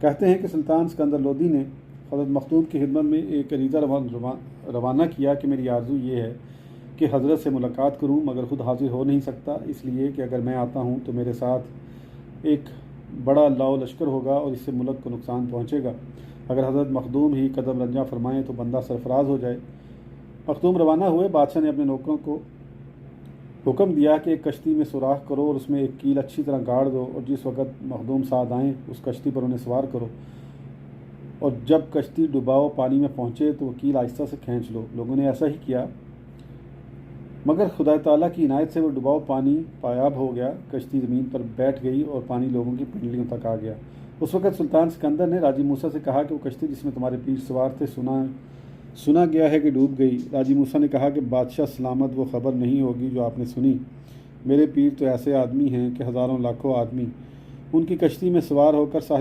کہتے ہیں کہ سلطان سکندر لودھی نے حضرت مخدوم کی خدمت میں ایک عریضہ روانہ کیا کہ میری آرزو یہ ہے کہ حضرت سے ملاقات کروں، مگر خود حاضر ہو نہیں سکتا، اس لیے کہ اگر میں آتا ہوں تو میرے ساتھ ایک بڑا لاؤ لشکر ہوگا اور اس سے ملک کو نقصان پہنچے گا۔ اگر حضرت مخدوم ہی قدم رنجاں فرمائیں تو بندہ سرفراز ہو جائے۔ مخدوم روانہ ہوئے۔ بادشاہ نے اپنے نوکروں کو حکم دیا کہ ایک کشتی میں سوراخ کرو اور اس میں ایک کیل اچھی طرح گاڑ دو، اور جس وقت مخدوم ساتھ آئیں اس کشتی پر انہیں سوار کرو، اور جب کشتی ڈباؤ پانی میں پہنچے تو وہ کیل آہستہ سے کھینچ لو۔ لوگوں نے ایسا ہی کیا، مگر خدا تعالیٰ کی عنایت سے وہ ڈباؤ پانی پایاب ہو گیا، کشتی زمین پر بیٹھ گئی اور پانی لوگوں کی پنڈلیوں تک آ گیا۔ اس وقت سلطان سکندر نے راجی موسیٰ سے کہا کہ وہ کشتی جس میں تمہارے پیر سوار تھے سنا گیا ہے کہ ڈوب گئی۔ راجی موسیٰ نے کہا کہ بادشاہ سلامت وہ خبر نہیں ہوگی جو آپ نے سنی۔ میرے پیر تو ایسے آدمی ہیں کہ ہزاروں لاکھوں آدمی ان کی کشتی میں سوار ہو کر ساحل